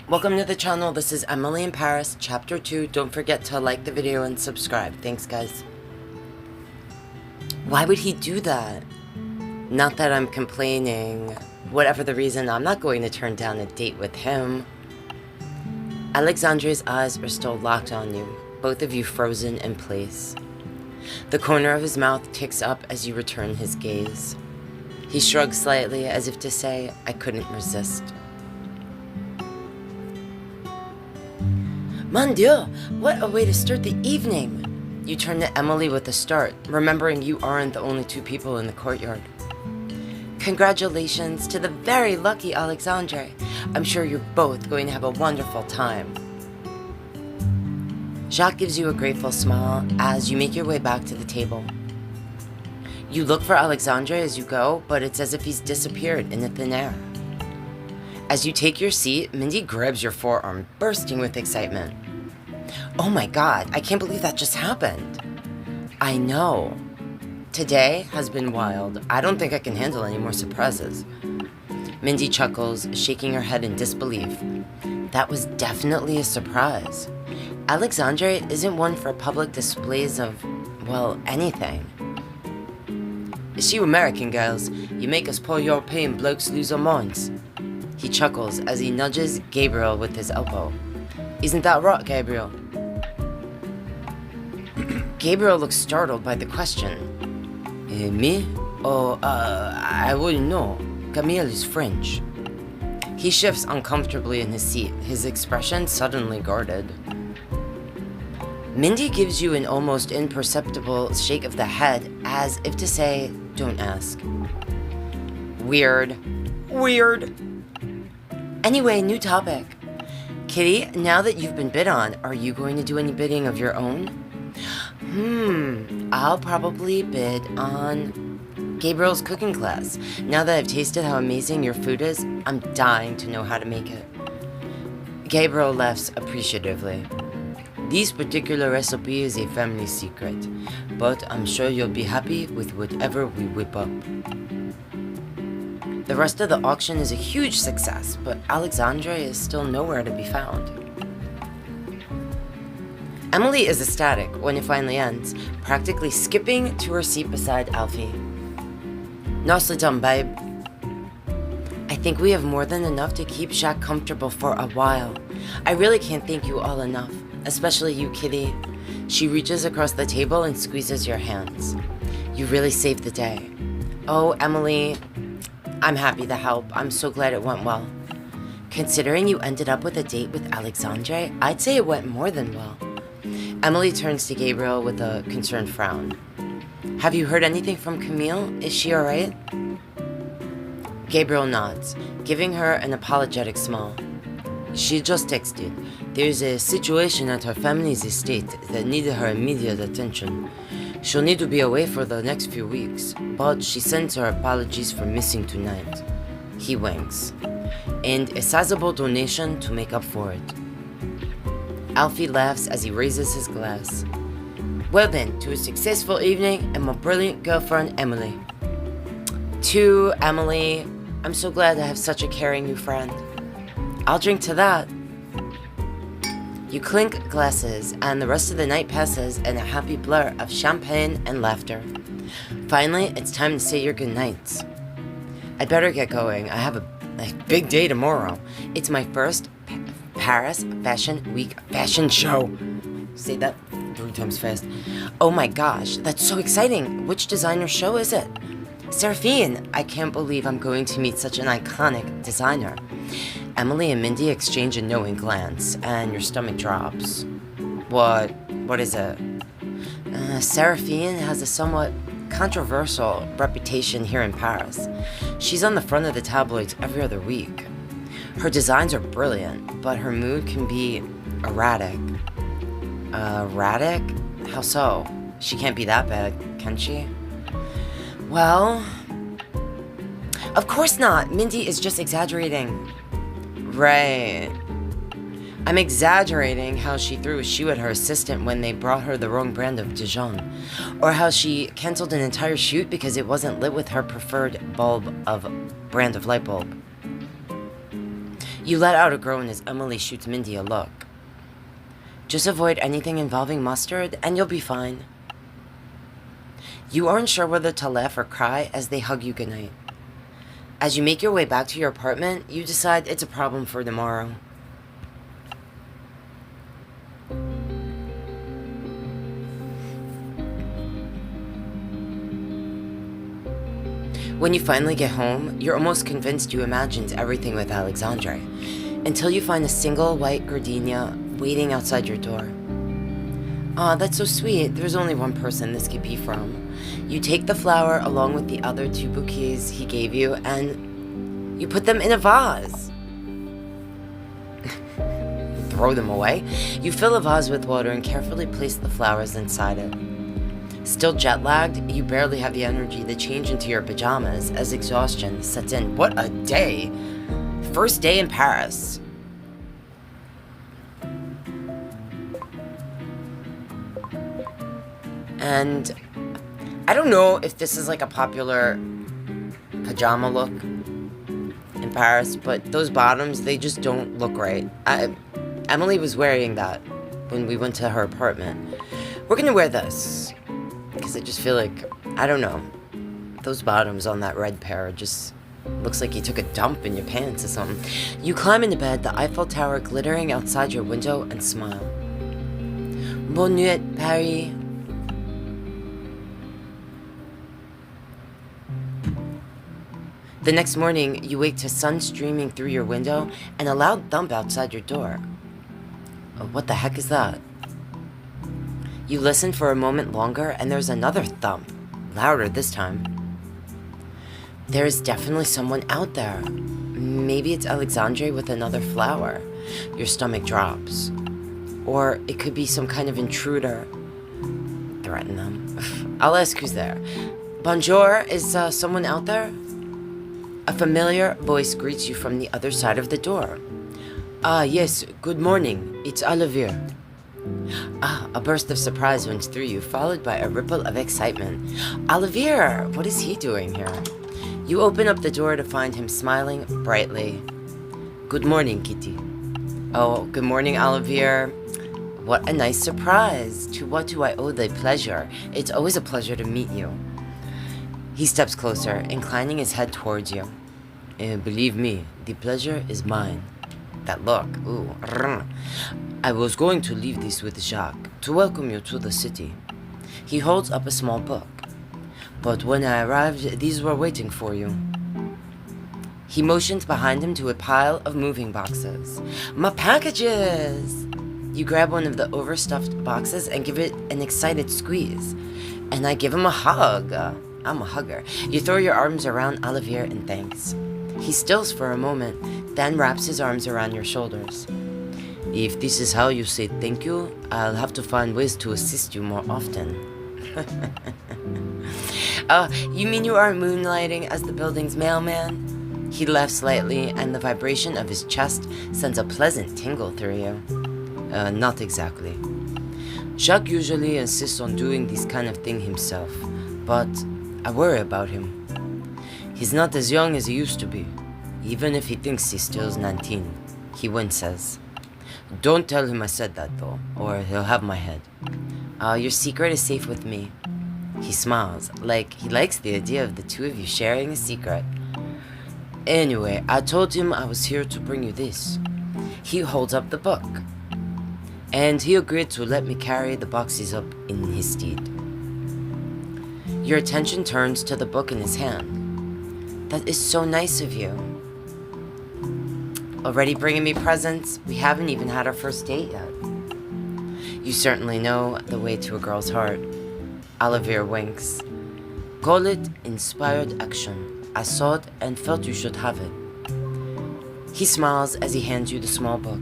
Welcome to the channel. This is Emily in Paris, chapter 2. Don't forget to like the video and subscribe. Thanks, guys. Why would he do that? Not that I'm complaining. Whatever the reason, I'm not going to turn down a date with him. Alexandre's eyes are still locked on you, both of you frozen in place. The corner of his mouth ticks up as you return his gaze. He shrugs slightly as if to say, I couldn't resist. Mon Dieu, what a way to start the evening! You turn to Emily with a start, remembering you aren't the only two people in the courtyard. Congratulations to the very lucky Alexandre. I'm sure you're both going to have a wonderful time. Jacques gives you a grateful smile as you make your way back to the table. You look for Alexandre as you go, but it's as if he's disappeared in the thin air. As you take your seat, Mindy grabs your forearm, bursting with excitement. Oh my god, I can't believe that just happened. I know. Today has been wild. I don't think I can handle any more surprises. Mindy chuckles, shaking her head in disbelief. That was definitely a surprise. Alexandre isn't one for public displays of, well, anything. It's you American girls. You make us poor European blokes lose our minds. He chuckles as he nudges Gabriel with his elbow. Isn't that right, Gabriel? Gabriel looks startled by the question. Me? Oh, I wouldn't know. Camille is French. He shifts uncomfortably in his seat, his expression suddenly guarded. Mindy gives you an almost imperceptible shake of the head as if to say, don't ask. Weird. Weird. Anyway, new topic. Kitty, now that you've been bid on, are you going to do any bidding of your own? I'll probably bid on Gabriel's cooking class. Now that I've tasted how amazing your food is, I'm dying to know how to make it. Gabriel laughs appreciatively. This particular recipe is a family secret, but I'm sure you'll be happy with whatever we whip up. The rest of the auction is a huge success, but Alexandre is still nowhere to be found. Emily is ecstatic when it finally ends, practically skipping to her seat beside Alfie. Nicely done, babe. I think we have more than enough to keep Jacques comfortable for a while. I really can't thank you all enough, especially you, Kitty. She reaches across the table and squeezes your hands. You really saved the day. Oh, Emily, I'm happy to help. I'm so glad it went well. Considering you ended up with a date with Alexandre, I'd say it went more than well. Emily turns to Gabriel with a concerned frown. Have you heard anything from Camille? Is she alright? Gabriel nods, giving her an apologetic smile. She just texted. There's a situation at her family's estate that needed her immediate attention. She'll need to be away for the next few weeks, but she sends her apologies for missing tonight. He winks. And a sizable donation to make up for it. Alfie laughs as he raises his glass. Well then, to a successful evening and my brilliant girlfriend, Emily. To Emily, I'm so glad to have such a caring new friend. I'll drink to that. You clink glasses, and the rest of the night passes in a happy blur of champagne and laughter. Finally, it's time to say your goodnights. I'd better get going. I have a big day tomorrow. It's my first Paris Fashion Week fashion show. Say that 3 times fast. Oh my gosh, that's so exciting. Which designer show is it? Seraphine, I can't believe I'm going to meet such an iconic designer. Emily and Mindy exchange a knowing glance, and your stomach drops. What is it? Seraphine has a somewhat controversial reputation here in Paris. She's on the front of the tabloids every other week. Her designs are brilliant, but her mood can be erratic. Erratic? How so? She can't be that bad, can she? Well, of course not. Mindy is just exaggerating. Right. I'm exaggerating how she threw a shoe at her assistant when they brought her the wrong brand of Dijon, or how she canceled an entire shoot because it wasn't lit with her preferred brand of light bulb. You let out a groan as Emily shoots Mindy a look. Just avoid anything involving mustard and you'll be fine. You aren't sure whether to laugh or cry as they hug you goodnight. As you make your way back to your apartment, you decide it's a problem for tomorrow. When you finally get home, you're almost convinced you imagined everything with Alexandre, until you find a single white gardenia waiting outside your door. Aw, that's so sweet. There's only one person this could be from. You take the flower along with the other 2 bouquets he gave you, and you put them in a vase. Throw them away. You fill a vase with water and carefully place the flowers inside it. Still jet-lagged, you barely have the energy to change into your pajamas as exhaustion sets in. What a day! First day in Paris. And I don't know if this is like a popular pajama look in Paris, but those bottoms, they just don't look right. Emily was wearing that when we went to her apartment. We're gonna wear this because I just feel like, I don't know, those bottoms on that red pair just looks like you took a dump in your pants or something. You climb into bed, the Eiffel Tower glittering outside your window, and smile. Bonne nuit, Paris. The next morning, you wake to sun streaming through your window and a loud thump outside your door. What the heck is that? You listen for a moment longer and there's another thump, louder this time. There is definitely someone out there. Maybe it's Alexandre with another flower. Your stomach drops. Or it could be some kind of intruder. Threaten them. I'll ask who's there. Bonjour, is someone out there? A familiar voice greets you from the other side of the door. Ah, yes, good morning. It's Olivier. A burst of surprise went through you, followed by a ripple of excitement. Olivier, what is he doing here? You open up the door to find him smiling brightly. Good morning, Kitty. Oh, good morning, Olivier. What a nice surprise. To what do I owe the pleasure? It's always a pleasure to meet you. He steps closer, inclining his head towards you. Believe me, the pleasure is mine. That look, ooh. I was going to leave this with Jacques, to welcome you to the city. He holds up a small book. But when I arrived, these were waiting for you. He motions behind him to a pile of moving boxes. My packages! You grab one of the overstuffed boxes and give it an excited squeeze. And I give him a hug. I'm a hugger. You throw your arms around Olivier in thanks. He stills for a moment, then wraps his arms around your shoulders. If this is how you say thank you, I'll have to find ways to assist you more often. You mean you aren't moonlighting as the building's mailman? He laughs slightly, and the vibration of his chest sends a pleasant tingle through you. Not exactly. Jacques usually insists on doing this kind of thing himself, but I worry about him. He's not as young as he used to be, even if he thinks he still's 19, he winces. Don't tell him I said that, though, or he'll have my head. Your secret is safe with me. He smiles, like he likes the idea of the two of you sharing a secret. Anyway, I told him I was here to bring you this. He holds up the book, and he agreed to let me carry the boxes up in his stead. Your attention turns to the book in his hand. That is so nice of you. Already bringing me presents? We haven't even had our first date yet. You certainly know the way to a girl's heart. Olivier winks. Call it inspired action. I saw it and felt you should have it. He smiles as he hands you the small book.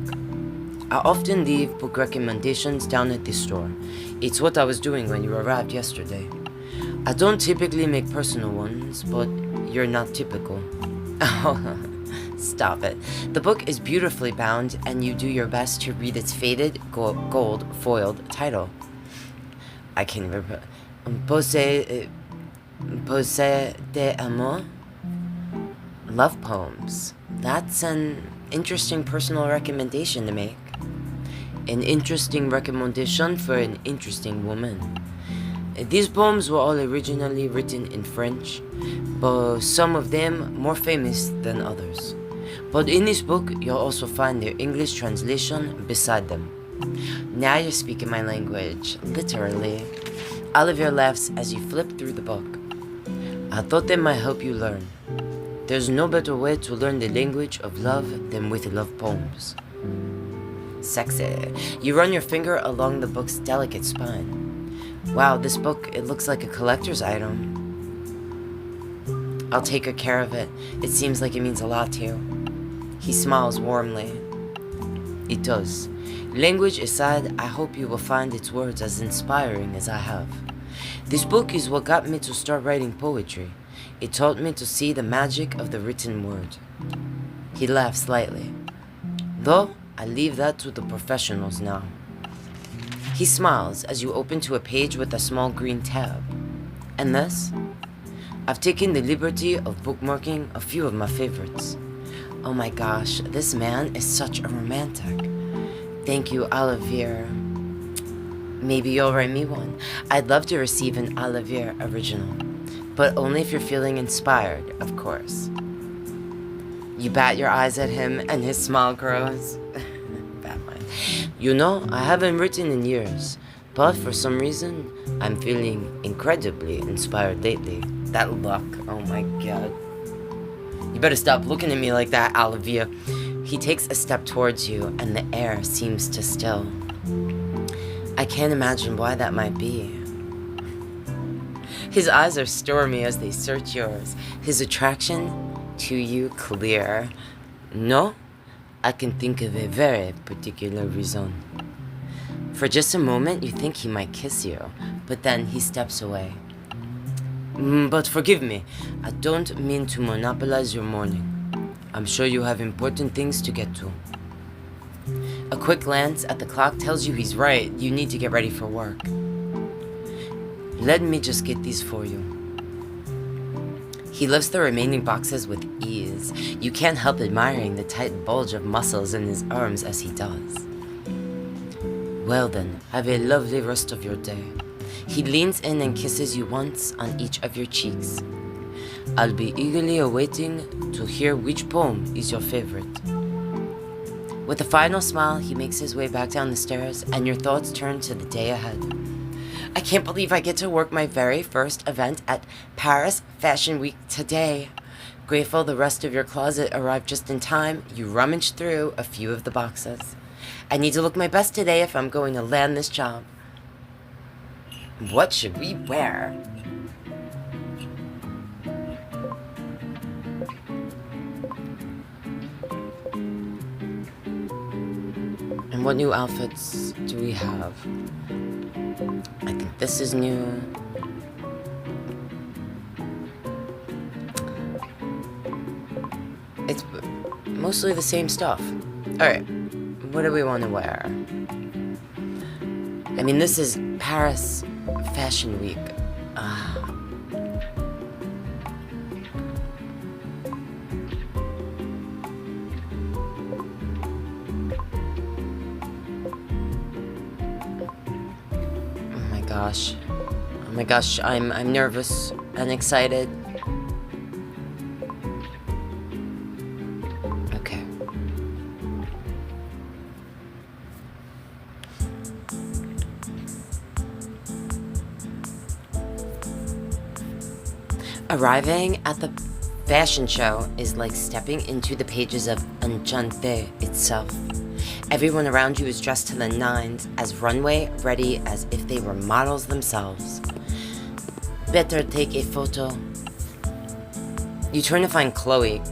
I often leave book recommendations down at this store. It's what I was doing when you arrived yesterday. I don't typically make personal ones, but you're not typical. Oh, stop it. The book is beautifully bound, and you do your best to read its faded gold foiled title. I can remember. Poésie d'amour? Love poems. That's an interesting personal recommendation to make. An interesting recommendation for an interesting woman. These poems were all originally written in French, but some of them more famous than others. But in this book, you'll also find their English translation beside them. Now you're speaking my language, literally. Olivier laughs as you flip through the book. I thought they might help you learn. There's no better way to learn the language of love than with love poems. Sexy. You run your finger along the book's delicate spine. Wow, this book, it looks like a collector's item. I'll take good care of it. It seems like it means a lot to you. He smiles warmly. It does. Language aside, I hope you will find its words as inspiring as I have. This book is what got me to start writing poetry. It taught me to see the magic of the written word. He laughs slightly. Though, I leave that to the professionals now. He smiles as you open to a page with a small green tab. And this? I've taken the liberty of bookmarking a few of my favorites. Oh my gosh, this man is such a romantic. Thank you, Olivier. Maybe you'll write me one. I'd love to receive an Olivier original, but only if you're feeling inspired, of course. You bat your eyes at him and his smile grows. Batman. You know, I haven't written in years, but for some reason, I'm feeling incredibly inspired lately. That look, oh my god. You better stop looking at me like that, Olivier. He takes a step towards you and the air seems to still. I can't imagine why that might be. His eyes are stormy as they search yours, his attraction to you clear. No, I can think of a very particular reason. For just a moment, you think he might kiss you, but then he steps away. But forgive me, I don't mean to monopolize your morning. I'm sure you have important things to get to. A quick glance at the clock tells you he's right. You need to get ready for work. Let me just get these for you. He lifts the remaining boxes with ease. You can't help admiring the tight bulge of muscles in his arms as he does. Well then, have a lovely rest of your day. He leans in and kisses you once on each of your cheeks. I'll be eagerly awaiting to hear which poem is your favorite. With a final smile, he makes his way back down the stairs, and your thoughts turn to the day ahead. I can't believe I get to work my very first event at Paris Fashion Week today. Grateful the rest of your closet arrived just in time, you rummage through a few of the boxes. I need to look my best today if I'm going to land this job. What should we wear? And what new outfits do we have? I think this is new. It's mostly the same stuff. Alright, what do we want to wear? I mean, this is Paris Fashion Week. Oh my gosh, I'm nervous and excited. Okay. Arriving at the fashion show is like stepping into the pages of Enchanté itself. Everyone around you is dressed to the nines, as runway ready as if they were models themselves. Better take a photo. You turn to find Chloe,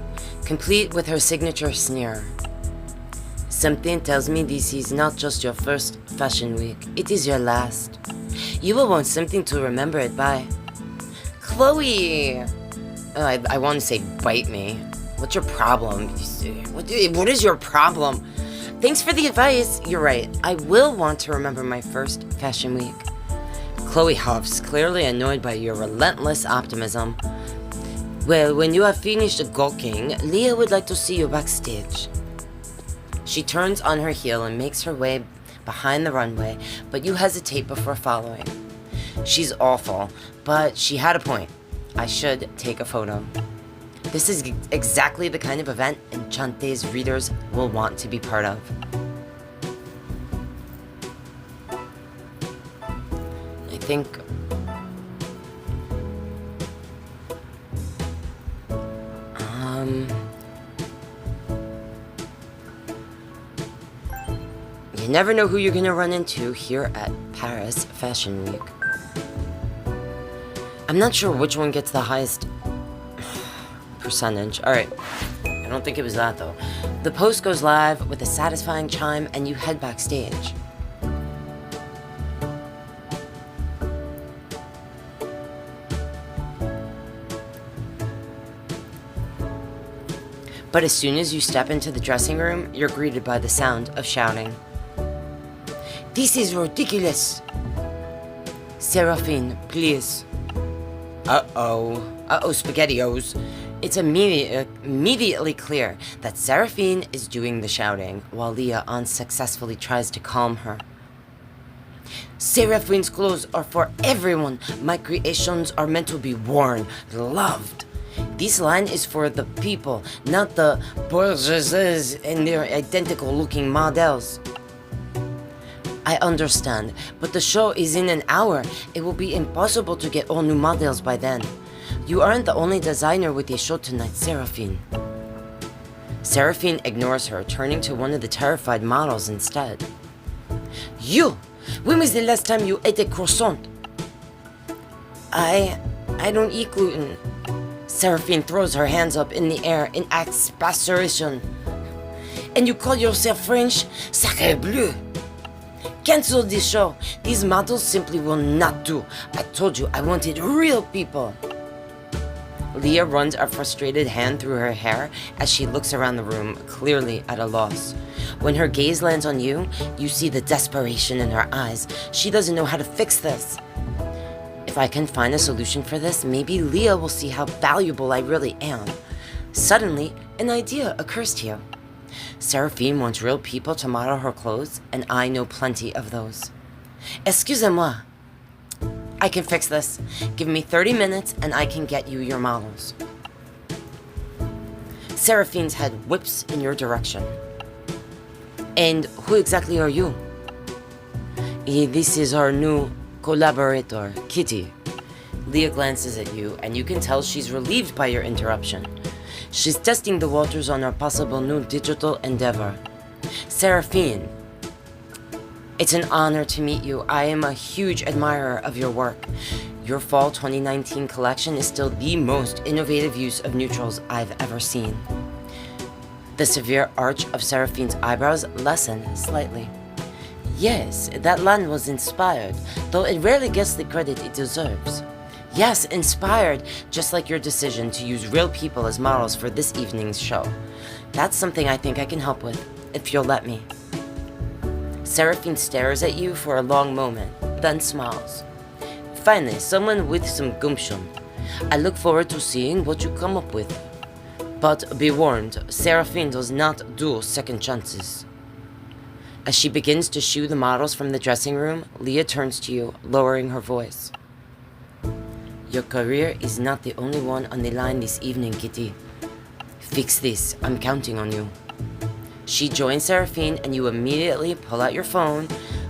complete with her signature sneer. Something tells me this is not just your first fashion week, it is your last. You will want something to remember it by. Chloe! I want to say bite me. What's your problem? What is your problem? Thanks for the advice. You're right. I will want to remember my first fashion week. Chloe huffs, clearly annoyed by your relentless optimism. Well, when you have finished gawking, Leah would like to see you backstage. She turns on her heel and makes her way behind the runway, but you hesitate before following. She's awful, but she had a point. I should take a photo. This is exactly the kind of event Enchante's readers will want to be part of. I think... You never know who you're gonna run into here at Paris Fashion Week. I'm not sure which one gets the highest percentage. Alright, I don't think it was that though. The post goes live with a satisfying chime and you head backstage. But as soon as you step into the dressing room, you're greeted by the sound of shouting. This is ridiculous! Seraphine, please. Uh-oh, SpaghettiOs. It's immediately clear that Seraphine is doing the shouting, while Leah unsuccessfully tries to calm her. Seraphine's clothes are for everyone. My creations are meant to be worn, loved. This line is for the people, not the bourgeoises and their identical looking models. I understand, but the show is in an hour. It will be impossible to get all new models by then. You aren't the only designer with a show tonight, Seraphine. Seraphine ignores her, turning to one of the terrified models instead. You! When was the last time you ate a croissant? I don't eat gluten. Seraphine throws her hands up in the air in exasperation. And you call yourself French? Sacré bleu! Cancel this show. These models simply will not do. I told you I wanted real people. Leah runs a frustrated hand through her hair as she looks around the room, clearly at a loss. When her gaze lands on you, you see the desperation in her eyes. She doesn't know how to fix this. If I can find a solution for this, maybe Leah will see how valuable I really am. Suddenly, an idea occurs to you. Seraphine wants real people to model her clothes, and I know plenty of those. Excusez-moi. I can fix this. Give me 30 minutes and I can get you your models. Seraphine's head whips in your direction. And who exactly are you? This is our new collaborator, Kitty. Leah glances at you and you can tell she's relieved by your interruption. She's testing the waters on our possible new digital endeavor. Seraphine, it's an honor to meet you. I am a huge admirer of your work. Your fall 2019 collection is still the most innovative use of neutrals I've ever seen. The severe arch of Seraphine's eyebrows lessen slightly. Yes, that line was inspired, though it rarely gets the credit it deserves. Yes, inspired, just like your decision to use real people as models for this evening's show. That's something I think I can help with, if you'll let me. Seraphine stares at you for a long moment, then smiles. Finally, someone with some gumption. I look forward to seeing what you come up with. But be warned, Seraphine does not do second chances. As she begins to shoo the models from the dressing room, Leah turns to you, lowering her voice. Your career is not the only one on the line this evening, Kitty. Fix this. I'm counting on you. She joins Seraphine and you immediately pull out your phone.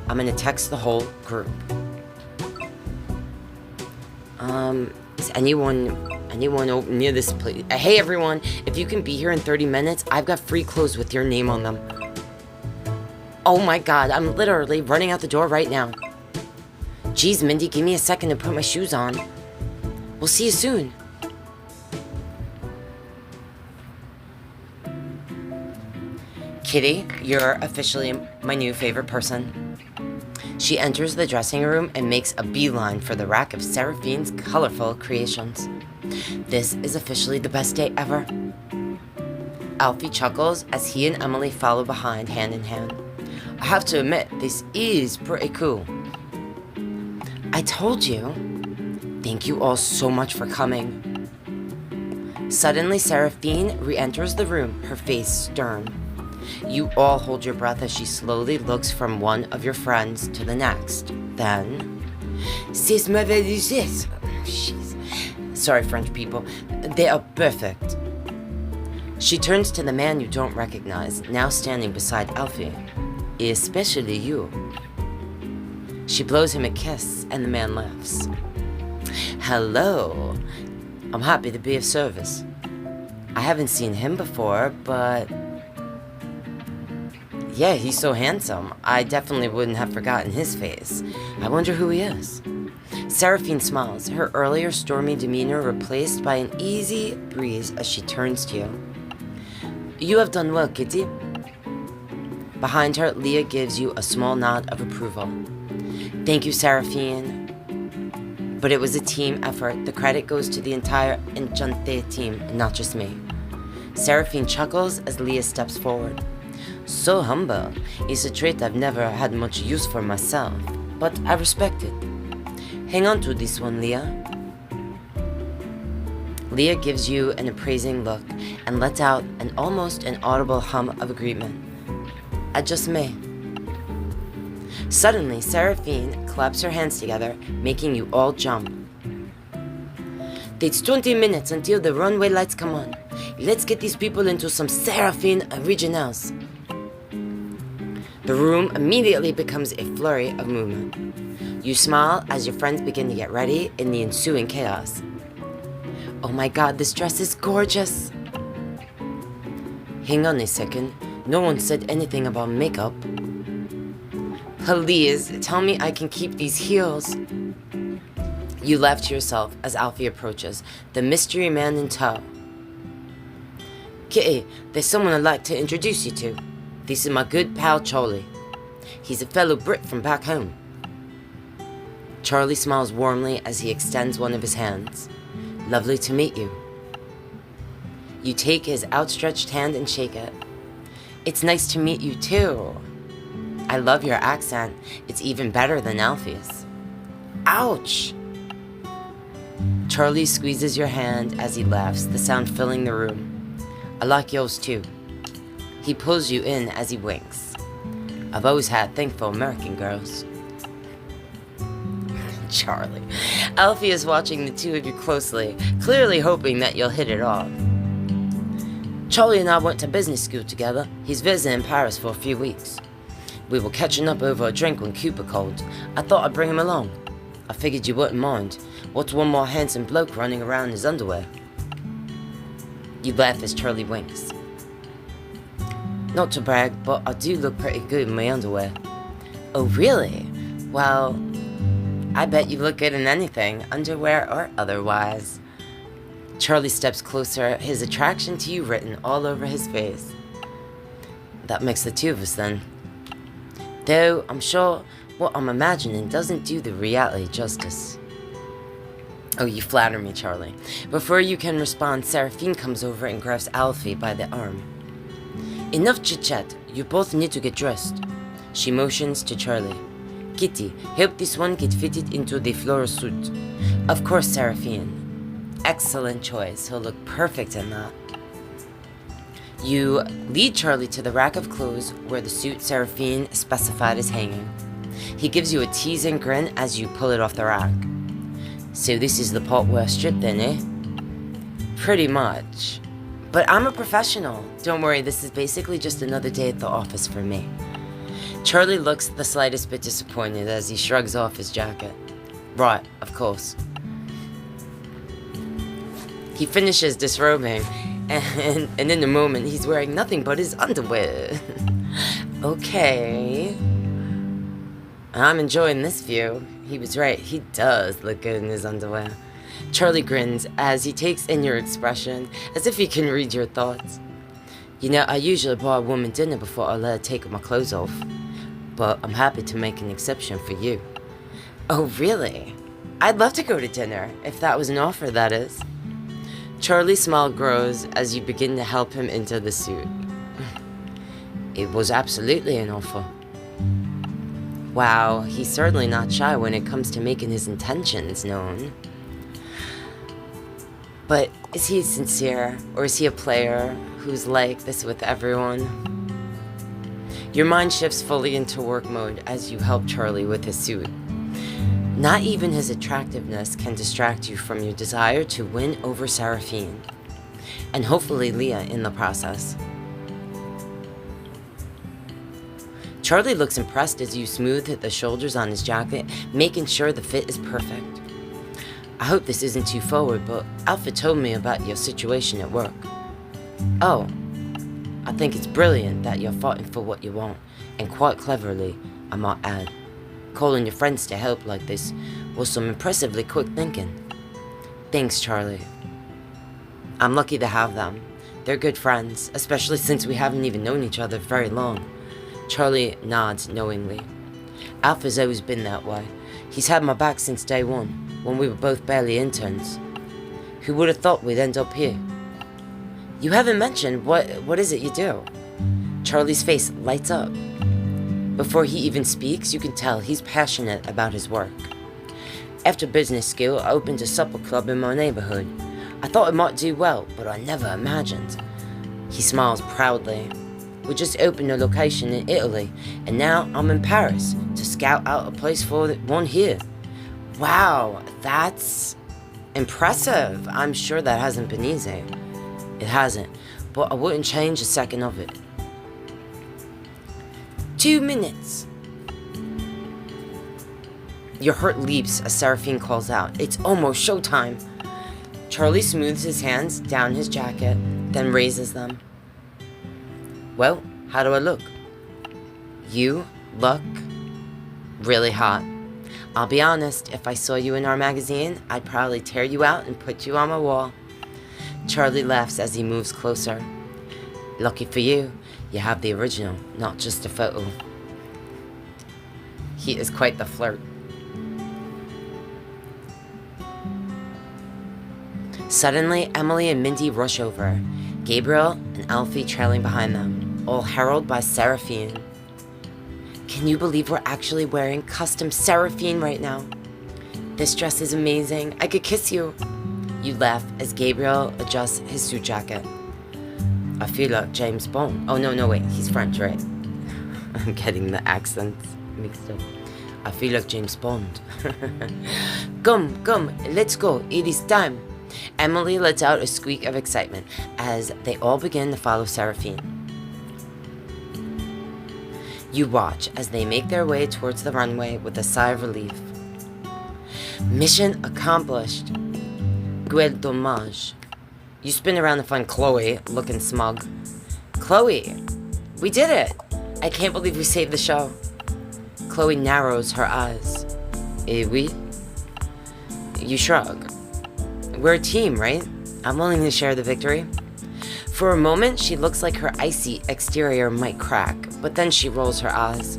I'm gonna text the whole group. Is anyone near this place? Hey everyone, if you can be here in 30 minutes, I've got free clothes with your name on them. Oh my god, I'm literally running out the door right now. Geez, Mindy, give me a second to put my shoes on. We'll see you soon. Kitty, you're officially my new favorite person. She enters the dressing room and makes a beeline for the rack of Seraphine's colorful creations. This is officially the best day ever. Alfie chuckles as he and Emily follow behind, hand in hand. I have to admit, this is pretty cool. I told you. Thank you all so much for coming. Suddenly, Seraphine re-enters the room, her face stern. You all hold your breath as she slowly looks from one of your friends to the next. Then, "C'est merveilleux." Sorry, French people. They are perfect. She turns to the man you don't recognize, now standing beside Alfie. Especially you. She blows him a kiss, and the man laughs. Hello. I'm happy to be of service. I haven't seen him before, but... yeah, he's so handsome. I definitely wouldn't have forgotten his face. I wonder who he is. Seraphine smiles, her earlier stormy demeanor replaced by an easy breeze as she turns to you. You have done well, Kitty. Behind her, Leah gives you a small nod of approval. Thank you, Seraphine. But it was a team effort. The credit goes to the entire Enchante team, and not just me. Seraphine chuckles as Leah steps forward. So humble. It's a trait I've never had much use for myself, but I respect it. Hang on to this one, Leah. Leah gives you an appraising look and lets out an almost inaudible hum of agreement. I just may. Suddenly, Seraphine claps her hands together, making you all jump. It's 20 minutes until the runway lights come on. Let's get these people into some Seraphine originals. The room immediately becomes a flurry of movement. You smile as your friends begin to get ready in the ensuing chaos. Oh my god, this dress is gorgeous. Hang on a second. No one said anything about makeup. Please, tell me I can keep these heels. You laugh to yourself as Alfie approaches, the mystery man in tow. Kitty, there's someone I'd like to introduce you to. This is my good pal Charlie. He's a fellow Brit from back home. Charlie smiles warmly as he extends one of his hands. Lovely to meet you. You take his outstretched hand and shake it. It's nice to meet you too. I love your accent. It's even better than Alfie's. Ouch! Charlie squeezes your hand as he laughs, the sound filling the room. I like yours too. He pulls you in as he winks. I've always had a thing for American girls. Charlie. Alfie is watching the two of you closely, clearly hoping that you'll hit it off. Charlie and I went to business school together. He's visiting Paris for a few weeks. We were catching up over a drink when Cooper called. I thought I'd bring him along. I figured you wouldn't mind. What's one more handsome bloke running around in his underwear? You laugh as Charlie winks. Not to brag, but I do look pretty good in my underwear. Oh, really? Well, I bet you look good in anything, underwear or otherwise. Charlie steps closer, his attraction to you written all over his face. That makes the two of us then. Though I'm sure what I'm imagining doesn't do the reality justice. Oh, you flatter me, Charlie. Before you can respond, Seraphine comes over and grabs Alfie by the arm. Enough chit-chat. You both need to get dressed. She motions to Charlie. Kitty, help this one get fitted into the floral suit. Of course, Seraphine. Excellent choice. He'll look perfect in that. You lead Charlie to the rack of clothes where the suit Seraphine specified is hanging. He gives you a teasing grin as you pull it off the rack. So this is the part where I strip then, eh? Pretty much. But I'm a professional. Don't worry, this is basically just another day at the office for me. Charlie looks the slightest bit disappointed as he shrugs off his jacket. Right, of course. He finishes disrobing, and in a moment he's wearing nothing but his underwear. Okay. I'm enjoying this view. He was right, he does look good in his underwear. Charlie grins as he takes in your expression, as if he can read your thoughts. You know, I usually buy a woman dinner before I let her take my clothes off. But I'm happy to make an exception for you. Oh, really? I'd love to go to dinner, if that was an offer, that is. Charlie's smile grows as you begin to help him into the suit. It was absolutely an offer. Wow, he's certainly not shy when it comes to making his intentions known. But Is he sincere, or is he a player who's like this with everyone? Your mind shifts fully into work mode as you help Charlie with his suit. Not even his attractiveness can distract you from your desire to win over Seraphine, and hopefully Leah in the process. Charlie looks impressed as you smooth the shoulders on his jacket, making sure the fit is perfect. I hope this isn't too forward, but Alpha told me about your situation at work. Oh, I think it's brilliant that you're fighting for what you want, and quite cleverly, I might add. Calling your friends to help like this was some impressively quick thinking. Thanks, Charlie. I'm lucky to have them. They're good friends, especially since we haven't even known each other very long. Charlie nods knowingly. Alpha's always been that way. He's had my back since day one, when we were both barely interns. Who would have thought we'd end up here? You haven't mentioned what is it you do? Charlie's face lights up. Before he even speaks, you can tell he's passionate about his work. After business school, I opened a supper club in my neighborhood. I thought it might do well, but I never imagined. He smiles proudly. We just opened a location in Italy, and now I'm in Paris to scout out a place for one here. Wow, that's impressive. I'm sure that hasn't been easy. It hasn't, but I wouldn't change a second of it. 2 minutes. Your heart leaps as Seraphine calls out. It's almost showtime. Charlie smooths his hands down his jacket, then raises them. Well, how do I look? You look really hot. I'll be honest, if I saw you in our magazine, I'd probably tear you out and put you on my wall. Charlie laughs as he moves closer. Lucky for you, you have the original, not just a photo. He is quite the flirt. Suddenly, Emily and Mindy rush over, Gabriel and Alfie trailing behind them, all heralded by Seraphine. Can you believe we're actually wearing custom Seraphine right now? This dress is amazing. I could kiss you. You laugh as Gabriel adjusts his suit jacket. I feel like James Bond. Oh, no, wait. He's French, right? I'm getting the accents mixed up. I feel like James Bond. Come, let's go. It is time. Emily lets out a squeak of excitement as they all begin to follow Seraphine. You watch as they make their way towards the runway with a sigh of relief. Mission accomplished. Quel dommage. You spin around to find Chloe, looking smug. Chloe, we did it! I can't believe we saved the show. Chloe narrows her eyes. Eh oui? You shrug. We're a team, right? I'm willing to share the victory. For a moment, she looks like her icy exterior might crack, but then she rolls her eyes.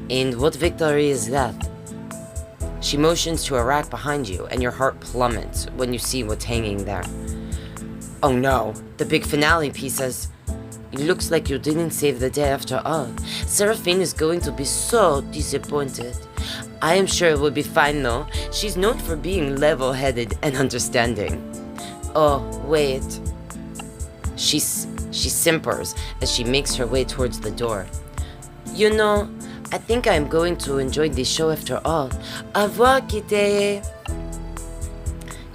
And what victory is that? She motions to a rack behind you, and your heart plummets when you see what's hanging there. Oh no, the big finale pieces. It looks like you didn't save the day after all. Seraphine is going to be so disappointed. I am sure it will be fine though. She's known for being level-headed and understanding. Oh, wait. She simpers as she makes her way towards the door. You know, I think I'm going to enjoy this show after all. Au revoir, Kitty.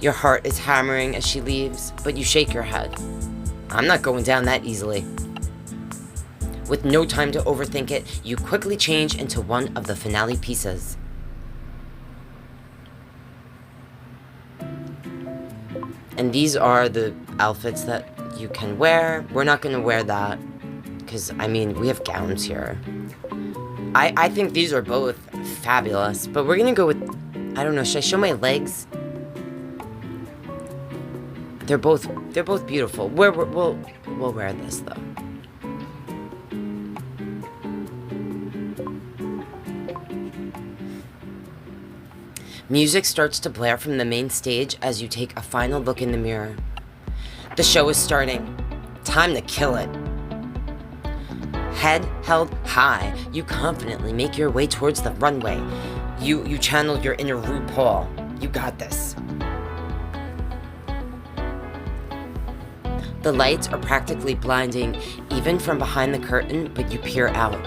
Your heart is hammering as she leaves, but you shake your head. I'm not going down that easily. With no time to overthink it, you quickly change into one of the finale pieces. And these are the outfits that you can wear. We're not going to wear that because, I mean, we have gowns here. I think these are both fabulous, but we're going to go with, I don't know, should I show my legs? They're both beautiful. We'll wear this though. Music starts to blare from the main stage as you take a final look in the mirror. The show is starting. Time to kill it. Head held high, you confidently make your way towards the runway. You channel your inner RuPaul. You got this. The lights are practically blinding, even from behind the curtain, but you peer out.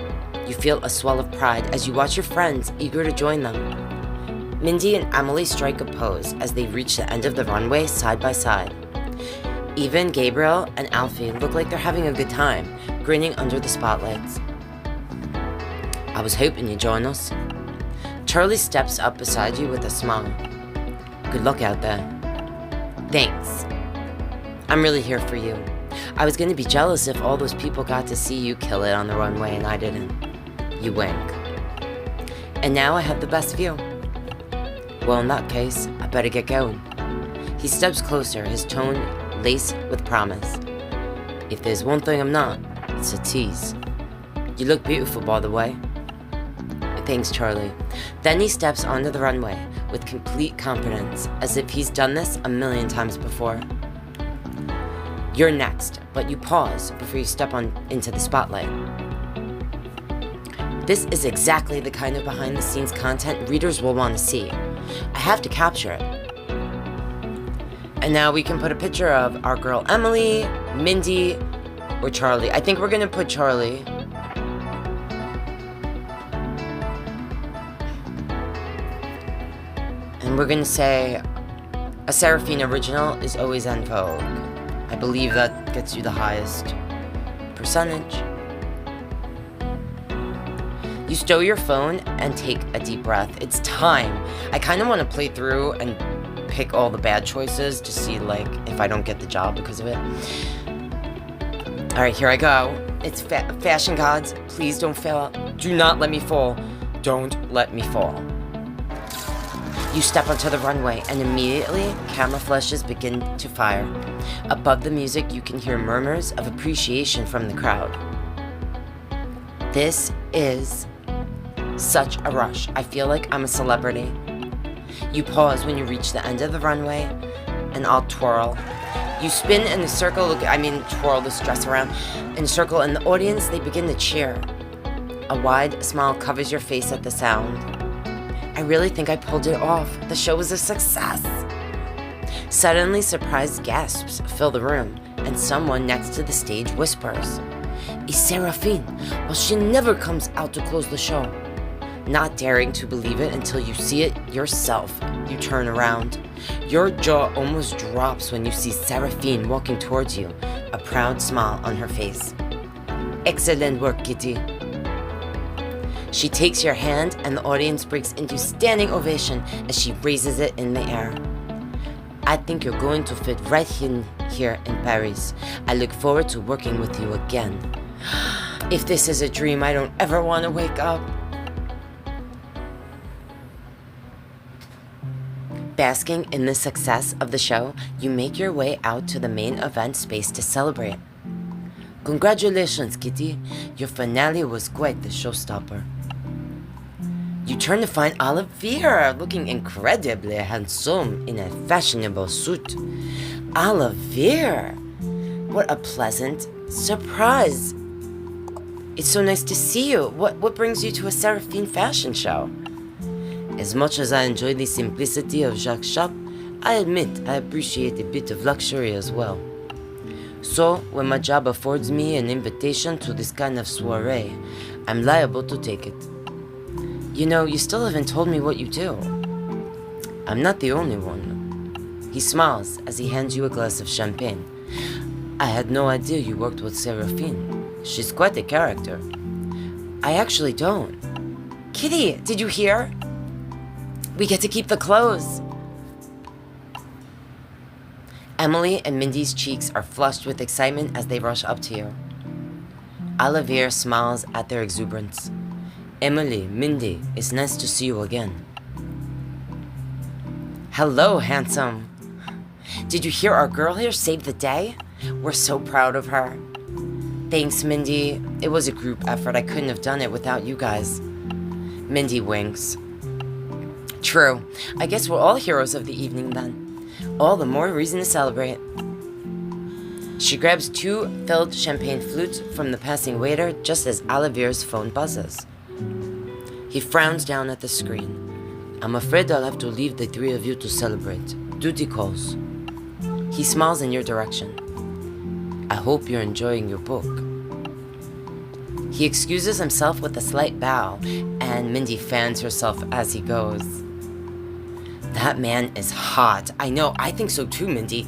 You feel a swell of pride as you watch your friends eager to join them. Mindy and Emily strike a pose as they reach the end of the runway side by side. Even Gabriel and Alfie look like they're having a good time, grinning under the spotlights. I was hoping you'd join us. Charlie steps up beside you with a smile. Good luck out there. Thanks. I'm really here for you. I was gonna be jealous if all those people got to see you kill it on the runway and I didn't. You wink. And now I have the best view. Well, in that case, I better get going. He steps closer, his tone laced with promise. If there's one thing I'm not, it's a tease. You look beautiful, by the way. Thanks, Charlie. Then he steps onto the runway with complete confidence, as if he's done this a million times before. You're next, but you pause before you step into the spotlight. This is exactly the kind of behind-the-scenes content readers will want to see. I have to capture it. And now we can put a picture of our girl Emily, Mindy, or Charlie. I think we're gonna put Charlie. And we're gonna say a Seraphine original is always en vogue. I believe that gets you the highest percentage. You stow your phone and take a deep breath. It's time. I kind of want to play through and pick all the bad choices to see like if I don't get the job because of it. All right, here I go. It's fashion gods. Please don't fail. Do not let me fall. Don't let me fall. You step onto the runway and immediately camera flashes begin to fire. Above the music, you can hear murmurs of appreciation from the crowd. This is such a rush. I feel like I'm a celebrity. You pause when you reach the end of the runway, and I'll twirl. You spin in a circle, twirl this dress around in a circle, and the audience, they begin to cheer. A wide smile covers your face at the sound. I really think I pulled it off. The show was a success. Suddenly, surprised gasps fill the room, and someone next to the stage whispers, "It's Seraphine. Well, she never comes out to close the show." Not daring to believe it until you see it yourself, you turn around. Your jaw almost drops when you see Seraphine walking towards you, a proud smile on her face. Excellent work, Kitty. She takes your hand and the audience breaks into standing ovation as she raises it in the air. I think you're going to fit right in here in Paris. I look forward to working with you again. If this is a dream, I don't ever want to wake up. Basking in the success of the show, you make your way out to the main event space to celebrate. Congratulations, Kitty. Your finale was quite the showstopper. You turn to find Olivier looking incredibly handsome in a fashionable suit. Olivier! What a pleasant surprise. It's so nice to see you. What brings you to a Seraphine fashion show? As much as I enjoy the simplicity of Jacques' shop, I admit I appreciate a bit of luxury as well. So, when my job affords me an invitation to this kind of soiree, I'm liable to take it. You know, you still haven't told me what you do. I'm not the only one. He smiles as he hands you a glass of champagne. I had no idea you worked with Seraphine. She's quite a character. I actually don't. Kitty, did you hear? We get to keep the clothes. Emily and Mindy's cheeks are flushed with excitement as they rush up to you. Olivier smiles at their exuberance. Emily, Mindy, it's nice to see you again. Hello, handsome. Did you hear our girl here saved the day? We're so proud of her. Thanks, Mindy. It was a group effort. I couldn't have done it without you guys. Mindy winks. True. I guess we're all heroes of the evening then. All the more reason to celebrate. She grabs 2 filled champagne flutes from the passing waiter just as Olivier's phone buzzes. He frowns down at the screen. I'm afraid I'll have to leave the 3 of you to celebrate. Duty calls. He smiles in your direction. I hope you're enjoying your book. He excuses himself with a slight bow, and Mindy fans herself as he goes. That man is hot. I know, I think so too, Mindy.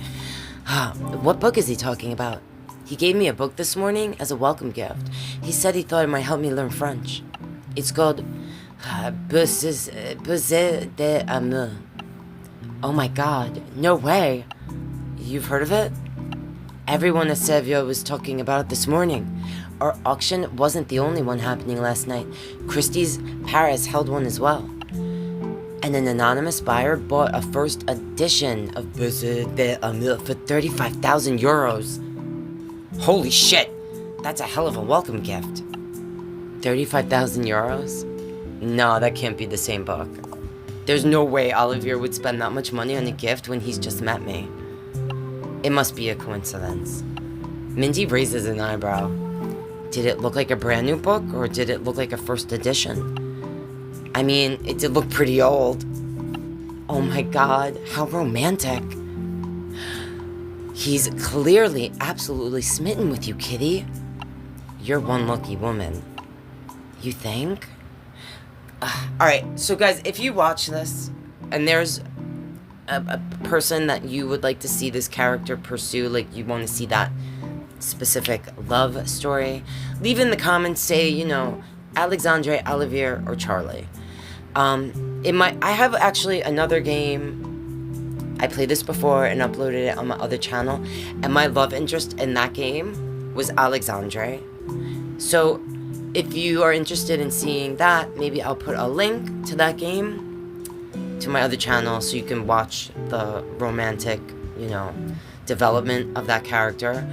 What book is he talking about? He gave me a book this morning as a welcome gift. He said he thought it might help me learn French. It's called Baiser d'amour. Oh my god, no way. You've heard of it? Everyone at Sevilla was talking about it this morning. Our auction wasn't the only one happening last night. Christie's Paris held one as well. And an anonymous buyer bought a first edition of Baiser d'amour for 35,000 euros. Holy shit! That's a hell of a welcome gift. 35,000 euros? No, that can't be the same book. There's no way Olivier would spend that much money on a gift when he's just met me. It must be a coincidence. Mindy raises an eyebrow. Did it look like a brand new book, or did it look like a first edition? I mean, it did look pretty old. Oh my god, how romantic. He's clearly absolutely smitten with you, Kitty. You're one lucky woman. You think? Alright, so guys, if you watch this, and there's a person that you would like to see this character pursue, like you want to see that specific love story, leave in the comments, say, you know, Alexandre, Olivier, or Charlie. I have actually another game. I played this before and uploaded it on my other channel, and my love interest in that game was Alexandre. So if you are interested in seeing that, maybe I'll put a link to that game to my other channel so you can watch the romantic, you know, development of that character.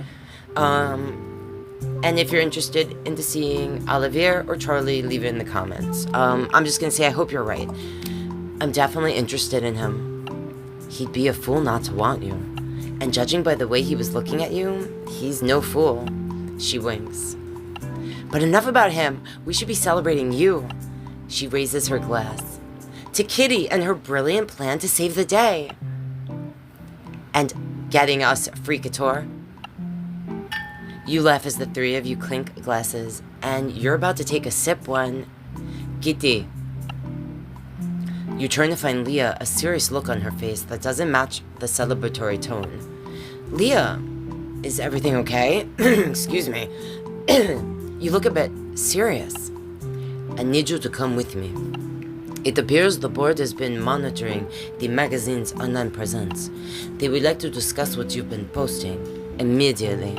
And if you're interested into seeing Olivier or Charlie, leave it in the comments. I'm just gonna say I hope you're right. I'm definitely interested in him. He'd be a fool not to want you. And judging by the way he was looking at you, he's no fool. She winks. But enough about him. We should be celebrating you. She raises her glass. To Kitty and her brilliant plan to save the day. And getting us fricateur. You laugh as the three of you clink glasses, and you're about to take a sip when... Kitty. You turn to find Leah, a serious look on her face that doesn't match the celebratory tone. Leah, is everything okay? Excuse me. You look a bit serious. I need you to come with me. It appears the board has been monitoring the magazine's online presence. They would like to discuss what you've been posting immediately.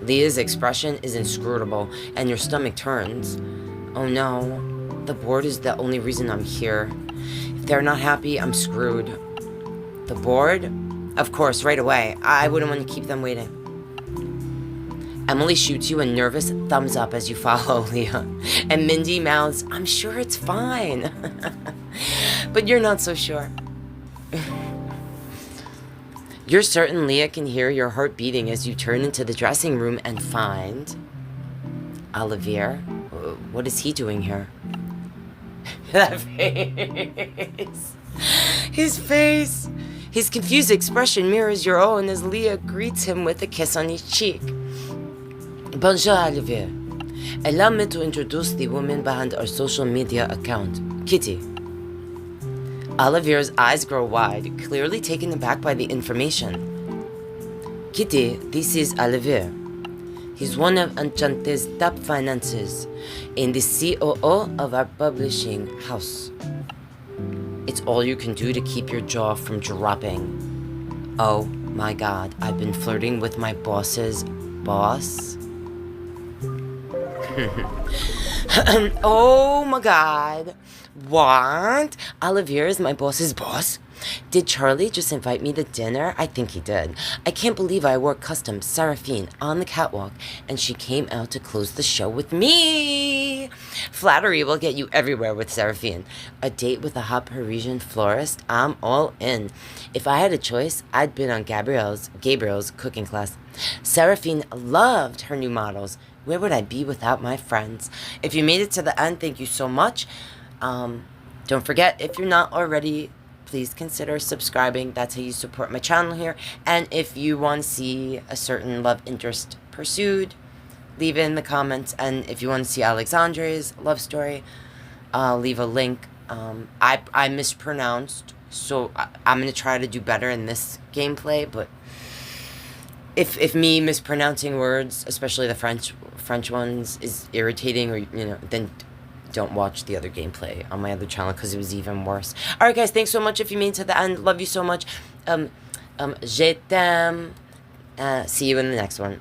Leah's expression is inscrutable, and your stomach turns. Oh no, the board is the only reason I'm here. If they're not happy, I'm screwed. The board? Of course, right away. I wouldn't want to keep them waiting. Emily shoots you a nervous thumbs up as you follow Leah, and Mindy mouths, I'm sure it's fine. But you're not so sure. You're certain Leah can hear your heart beating as you turn into the dressing room and find... Olivier? What is he doing here? That face. His face. His confused expression mirrors your own as Leah greets him with a kiss on each cheek. Bonjour, Olivier. Allow me to introduce the woman behind our social media account, Kitty. Olivier's eyes grow wide, clearly taken aback by the information. Kitty, this is Olivier. He's one of Enchanté's top financiers and the COO of our publishing house. It's all you can do to keep your jaw from dropping. Oh my god, I've been flirting with my boss's boss? Oh my god. What? Olivier is my boss's boss? Did Charlie just invite me to dinner? I think he did. I can't believe I wore custom Seraphine on the catwalk and she came out to close the show with me. Flattery will get you everywhere with Seraphine. A date with a hot Parisian florist? I'm all in. If I had a choice, I'd been on Gabriel's cooking class. Seraphine loved her new models. Where would I be without my friends? If you made it to the end, thank you so much. Don't forget, if you're not already please consider subscribing. That's how you support my channel here. And if you want to see a certain love interest pursued, leave it in the comments. And if you want to see Alexandre's love story, I'll leave a link. I mispronounced, so I'm going to try to do better in this gameplay, but if me mispronouncing words, especially the French ones, is irritating, or then don't watch the other gameplay on my other channel, because it was even worse. Alright guys, thanks so much if you made it to the end. Love you so much. Je t'aime. See you in the next one.